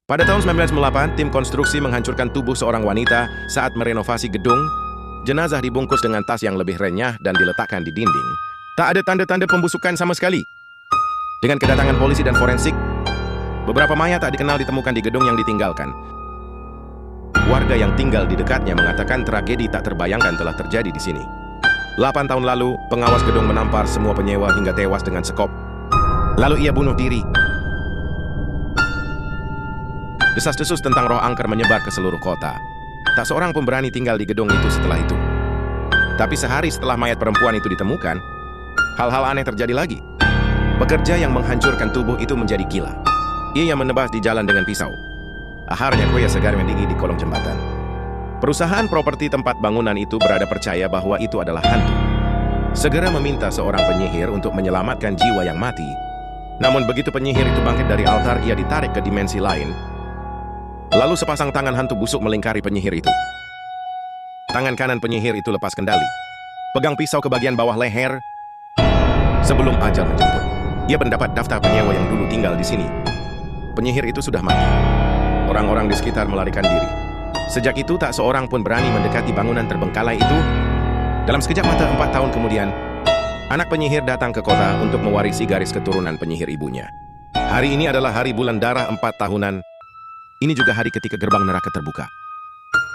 Pada tahun 1998, tim konstruksi menghancurkan tubuh seorang wanita saat merenovasi gedung. Jenazah dibungkus dengan tas yang lebih renyah dan diletakkan di dinding. Tak ada tanda-tanda pembusukan sama sekali. Dengan kedatangan polisi dan forensik, beberapa mayat tak dikenal ditemukan di gedung yang ditinggalkan. Warga yang tinggal di dekatnya mengatakan tragedi tak terbayangkan telah terjadi di sini. 8 tahun lalu, pengawas gedung menampar semua penyewa hingga tewas dengan sekop. Lalu ia bunuh diri. Desas-desus tentang roh angker menyebar ke seluruh kota. Tak seorang pun berani tinggal di gedung itu setelah itu. Tapi sehari setelah mayat perempuan itu ditemukan, hal-hal aneh terjadi lagi. Pekerja yang menghancurkan tubuh itu menjadi gila. Ia yang menebas di jalan dengan pisau. Aharnya koya segar mendidih di kolong jembatan. Perusahaan properti tempat bangunan itu berada percaya bahwa itu adalah hantu. Segera meminta seorang penyihir untuk menyelamatkan jiwa yang mati. Namun begitu penyihir itu bangkit dari altar, ia ditarik ke dimensi lain. Lalu sepasang tangan hantu busuk melingkari penyihir itu. Tangan kanan penyihir itu lepas kendali, pegang pisau ke bagian bawah leher. Sebelum ajal menjemput, ia mendapat daftar penyewa yang dulu tinggal di sini. Penyihir itu sudah mati. Orang-orang di sekitar melarikan diri. Sejak itu tak seorang pun berani mendekati bangunan terbengkalai itu. Dalam sekejap mata 4 tahun kemudian, anak penyihir datang ke kota untuk mewarisi garis keturunan penyihir ibunya. Hari ini adalah hari bulan darah 4 tahunan. Ini juga hari ketika gerbang neraka terbuka.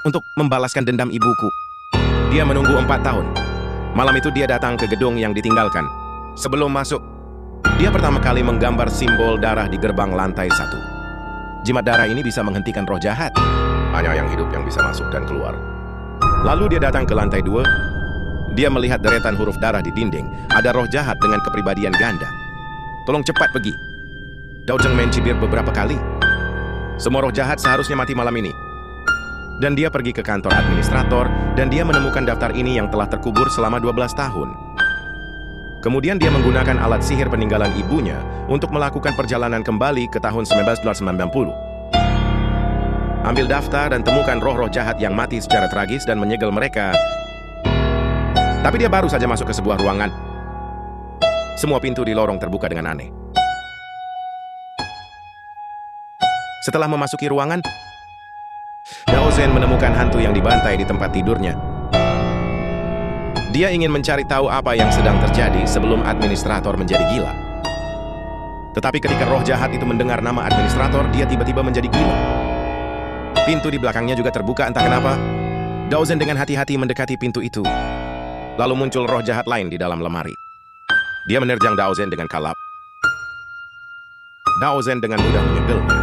Untuk membalaskan dendam ibuku, dia menunggu 4 tahun. Malam itu dia datang ke gedung yang ditinggalkan. Sebelum masuk, dia pertama kali menggambar simbol darah di gerbang lantai 1. Jimat darah ini bisa menghentikan roh jahat. Hanya yang hidup yang bisa masuk dan keluar. Lalu dia datang ke lantai 2. Dia melihat deretan huruf darah di dinding. Ada roh jahat dengan kepribadian ganda. Tolong cepat pergi. Dao Zheng mencibir beberapa kali. Semua roh jahat seharusnya mati malam ini. Dan dia pergi ke kantor administrator, dan dia menemukan daftar ini yang telah terkubur selama 12 tahun. Kemudian dia menggunakan alat sihir peninggalan ibunya untuk melakukan perjalanan kembali ke tahun 1990. Ambil daftar dan temukan roh-roh jahat yang mati secara tragis dan menyegel mereka. Tapi dia baru saja masuk ke sebuah ruangan. Semua pintu di lorong terbuka dengan aneh. Setelah memasuki ruangan, Dao Zhen menemukan hantu yang dibantai di tempat tidurnya. Dia ingin mencari tahu apa yang sedang terjadi sebelum administrator menjadi gila. Tetapi ketika roh jahat itu mendengar nama administrator, dia tiba-tiba menjadi gila. Pintu di belakangnya juga terbuka entah kenapa. Dao Zhen dengan hati-hati mendekati pintu itu. Lalu muncul roh jahat lain di dalam lemari. Dia menerjang Dao Zhen dengan kalap. Dao Zhen dengan mudah menyegelnya.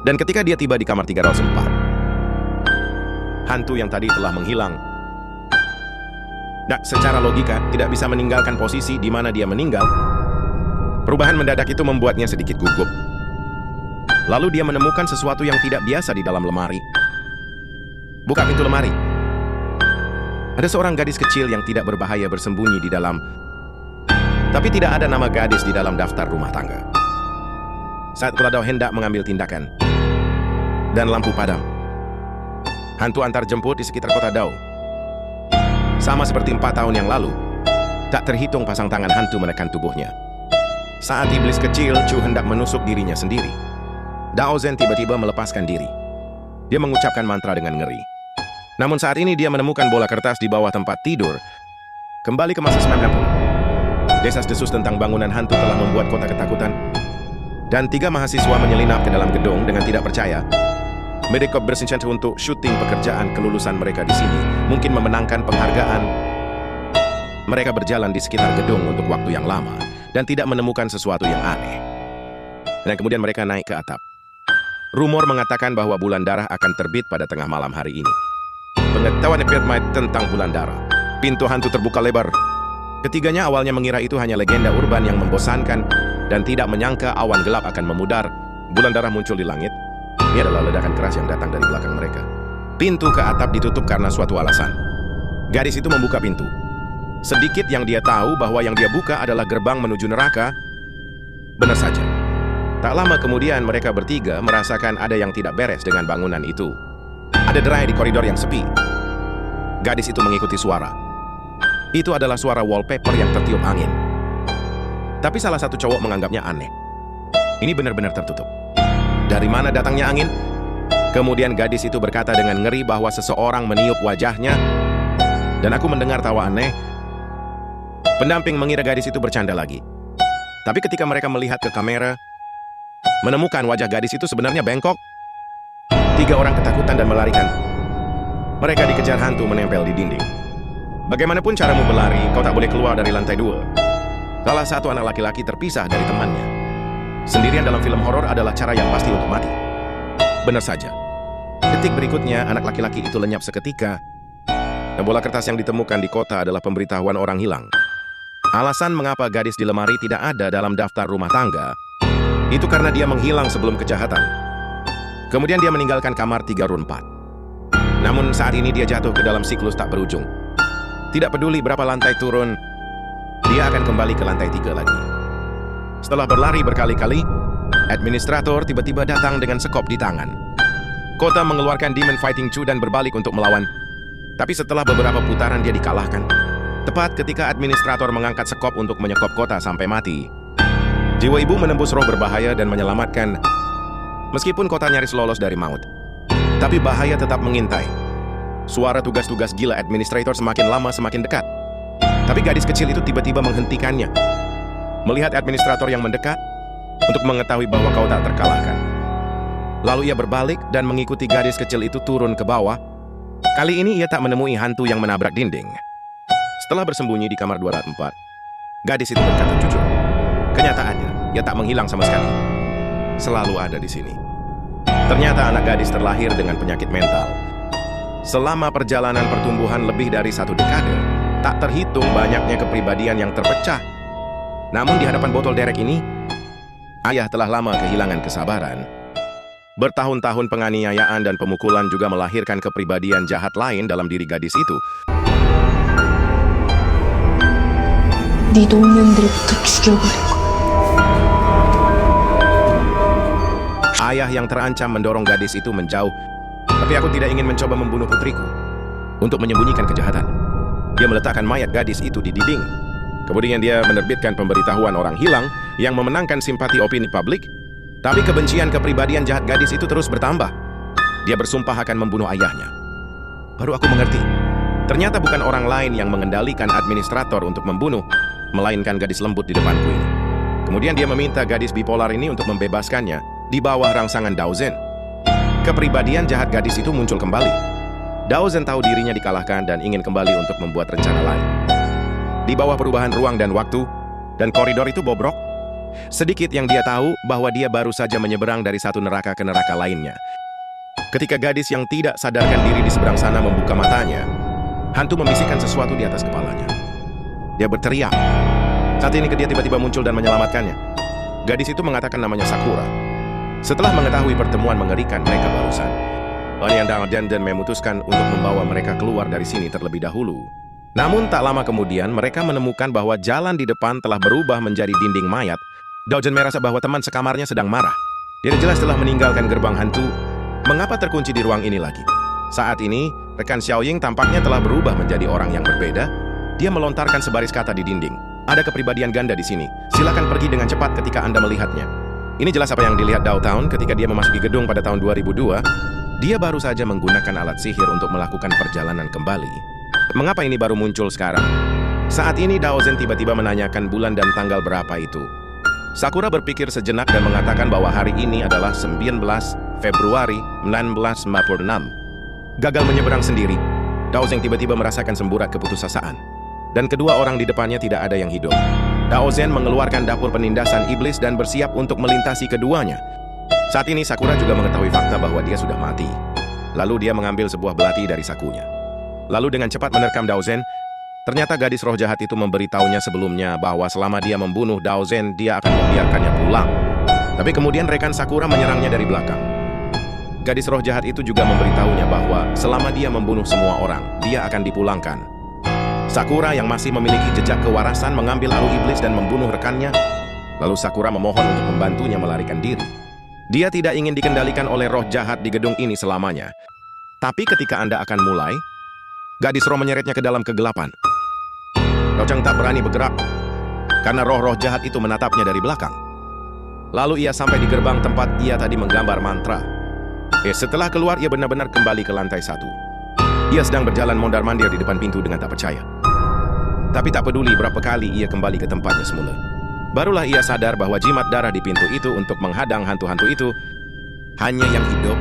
Dan ketika dia tiba di kamar 304, hantu yang tadi telah menghilang. Nah, secara logika tidak bisa meninggalkan posisi di mana dia meninggal. Perubahan mendadak itu membuatnya sedikit gugup. Lalu dia menemukan sesuatu yang tidak biasa di dalam lemari. Buka pintu lemari. Ada seorang gadis kecil yang tidak berbahaya bersembunyi di dalam. Tapi tidak ada nama gadis di dalam daftar rumah tangga. Saat Kura Dao hendak mengambil tindakan, dan lampu padam. Hantu antar jemput di sekitar kota Dao. Sama seperti 4 tahun yang lalu, tak terhitung pasang tangan hantu menekan tubuhnya. Saat iblis kecil Chu hendak menusuk dirinya sendiri, Dao Zhen tiba-tiba melepaskan diri. Dia mengucapkan mantra dengan ngeri. Namun saat ini dia menemukan bola kertas di bawah tempat tidur. Kembali ke masa 90. Desas-desus tentang bangunan hantu telah membuat kota ketakutan. Dan 3 mahasiswa menyelinap ke dalam gedung dengan tidak percaya. Mereka bersenjata untuk syuting pekerjaan kelulusan mereka di sini, mungkin memenangkan penghargaan. Mereka berjalan di sekitar gedung untuk waktu yang lama dan tidak menemukan sesuatu yang aneh. Dan kemudian mereka naik ke atap. Rumor mengatakan bahwa bulan darah akan terbit pada tengah malam hari ini. Pengetahuan Epirmite tentang bulan darah. Pintu hantu terbuka lebar. Ketiganya awalnya mengira itu hanya legenda urban yang membosankan dan tidak menyangka awan gelap akan memudar. Bulan darah muncul di langit. Ini adalah ledakan keras yang datang dari belakang mereka. Pintu ke atap ditutup karena suatu alasan. Gadis itu membuka pintu. Sedikit yang dia tahu bahwa yang dia buka adalah gerbang menuju neraka. Benar saja. Tak lama kemudian mereka bertiga merasakan ada yang tidak beres dengan bangunan itu. Ada derai di koridor yang sepi. Gadis itu mengikuti suara. Itu adalah suara wallpaper yang tertiup angin. Tapi salah satu cowok menganggapnya aneh. Ini benar-benar tertutup. Dari mana datangnya angin? Kemudian gadis itu berkata dengan ngeri bahwa seseorang meniup wajahnya, dan aku mendengar tawa aneh. Pendamping mengira gadis itu bercanda lagi. Tapi ketika mereka melihat ke kamera, menemukan wajah gadis itu sebenarnya bengkok. 3 orang ketakutan dan melarikan. Mereka dikejar hantu menempel di dinding. Bagaimanapun caramu berlari, kau tak boleh keluar dari lantai 2. Salah satu anak laki-laki terpisah dari temannya. Sendirian dalam film horor adalah cara yang pasti untuk mati. Benar saja. Detik berikutnya, anak laki-laki itu lenyap seketika. Dan bola kertas yang ditemukan di kota adalah pemberitahuan orang hilang. Alasan mengapa gadis di lemari tidak ada dalam daftar rumah tangga, itu karena dia menghilang sebelum kejahatan. Kemudian dia meninggalkan kamar 304. Namun saat ini dia jatuh ke dalam siklus tak berujung. Tidak peduli berapa lantai turun, dia akan kembali ke lantai 3 lagi. Setelah berlari berkali-kali, administrator tiba-tiba datang dengan sekop di tangan. Kota mengeluarkan Demon Fighting Chu dan berbalik untuk melawan. Tapi setelah beberapa putaran dia dikalahkan. Tepat ketika administrator mengangkat sekop untuk menyekop kota sampai mati. Jiwa ibu menembus roh berbahaya dan menyelamatkan. Meskipun kota nyaris lolos dari maut, tapi bahaya tetap mengintai. Suara tugas-tugas gila administrator semakin lama semakin dekat. Tapi gadis kecil itu tiba-tiba menghentikannya. Melihat administrator yang mendekat, untuk mengetahui bahwa kau tak terkalahkan. Lalu ia berbalik dan mengikuti gadis kecil itu turun ke bawah. Kali ini ia tak menemui hantu yang menabrak dinding. Setelah bersembunyi di kamar 204, gadis itu berkata jujur. Kenyataannya, ia tak menghilang sama sekali. Selalu ada di sini. Ternyata anak gadis terlahir dengan penyakit mental. Selama perjalanan pertumbuhan lebih dari 1 dekade, tak terhitung banyaknya kepribadian yang terpecah. Namun di hadapan botol derek ini, ayah telah lama kehilangan kesabaran. Bertahun-tahun penganiayaan dan pemukulan juga melahirkan kepribadian jahat lain dalam diri gadis itu. Ayah yang terancam mendorong gadis itu menjauh. Tapi aku tidak ingin mencoba membunuh putriku. Untuk menyembunyikan kejahatan, dia meletakkan mayat gadis itu di dinding. Kemudian dia menerbitkan pemberitahuan orang hilang yang memenangkan simpati opini publik. Tapi kebencian kepribadian jahat gadis itu terus bertambah. Dia bersumpah akan membunuh ayahnya. Baru aku mengerti. Ternyata bukan orang lain yang mengendalikan administrator untuk membunuh, melainkan gadis lembut di depanku ini. Kemudian dia meminta gadis bipolar ini untuk membebaskannya di bawah rangsangan Dao Zhen. Kepribadian jahat gadis itu muncul kembali. Dao Zhen tahu dirinya dikalahkan dan ingin kembali untuk membuat rencana lain. Di bawah perubahan ruang dan waktu, dan koridor itu bobrok, sedikit yang dia tahu bahwa dia baru saja menyeberang dari satu neraka ke neraka lainnya. Ketika gadis yang tidak sadarkan diri di seberang sana membuka matanya, hantu membisikkan sesuatu di atas kepalanya. Dia berteriak. Saat ini dia tiba-tiba muncul dan menyelamatkannya. Gadis itu mengatakan namanya Sakura. Setelah mengetahui pertemuan mengerikan mereka barusan, dan memutuskan untuk membawa mereka keluar dari sini terlebih dahulu. Namun tak lama kemudian mereka menemukan bahwa jalan di depan telah berubah menjadi dinding mayat. Dao Zhen merasa bahwa teman sekamarnya sedang marah. Dia jelas telah meninggalkan gerbang hantu. Mengapa terkunci di ruang ini lagi? Saat ini, rekan Xiaoying tampaknya telah berubah menjadi orang yang berbeda. Dia melontarkan sebaris kata di dinding. Ada kepribadian ganda di sini. Silakan pergi dengan cepat ketika Anda melihatnya. Ini jelas apa yang dilihat Dao Town ketika dia memasuki gedung pada tahun 2002. Dia baru saja menggunakan alat sihir untuk melakukan perjalanan kembali. Mengapa ini baru muncul sekarang? Saat ini Dao Zhen tiba-tiba menanyakan bulan dan tanggal berapa itu. Sakura berpikir sejenak dan mengatakan bahwa hari ini adalah 19 Februari 1956. Gagal menyeberang sendiri, Dao Zhen tiba-tiba merasakan semburat keputusasaan. Dan kedua orang di depannya tidak ada yang hidup. Dao Zhen mengeluarkan dapur penindasan iblis dan bersiap untuk melintasi keduanya. Saat ini Sakura juga mengetahui fakta bahwa dia sudah mati. Lalu dia mengambil sebuah belati dari sakunya. Lalu dengan cepat menerkam Dao Zhen. Ternyata gadis roh jahat itu memberitahunya sebelumnya bahwa selama dia membunuh Dao Zhen, dia akan membiarkannya pulang. Tapi kemudian rekan Sakura menyerangnya dari belakang. Gadis roh jahat itu juga memberitahunya bahwa selama dia membunuh semua orang, dia akan dipulangkan. Sakura yang masih memiliki jejak kewarasan mengambil alu iblis dan membunuh rekannya. Lalu Sakura memohon untuk membantunya melarikan diri. Dia tidak ingin dikendalikan oleh roh jahat di gedung ini selamanya. Tapi ketika Anda akan mulai, gadis roh menyeretnya ke dalam kegelapan. Dao Cheng tak berani bergerak, karena roh-roh jahat itu menatapnya dari belakang. Lalu ia sampai di gerbang tempat ia tadi menggambar mantra. Setelah keluar, ia benar-benar kembali ke lantai 1. Ia sedang berjalan mondar-mandir di depan pintu dengan tak percaya. Tapi tak peduli berapa kali ia kembali ke tempatnya semula. Barulah ia sadar bahwa jimat darah di pintu itu untuk menghadang hantu-hantu itu hanya yang hidup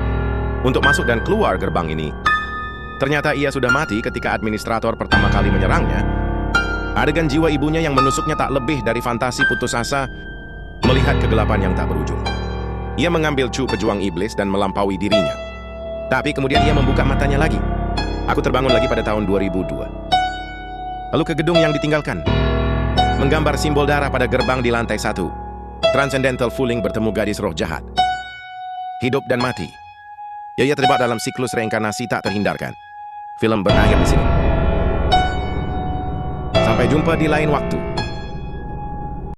untuk masuk dan keluar gerbang ini. Ternyata ia sudah mati ketika administrator pertama kali menyerangnya. Adegan jiwa ibunya yang menusuknya tak lebih dari fantasi putus asa melihat kegelapan yang tak berujung. Ia mengambil cu pejuang iblis dan melampaui dirinya. Tapi kemudian ia membuka matanya lagi. Aku terbangun lagi pada tahun 2002. Lalu ke gedung yang ditinggalkan. Menggambar simbol darah pada gerbang di lantai 1. Transcendental Fooling bertemu gadis roh jahat. Hidup dan mati. Ia terlibat dalam siklus reinkarnasi tak terhindarkan. Film berakhir di sini. Sampai jumpa di lain waktu.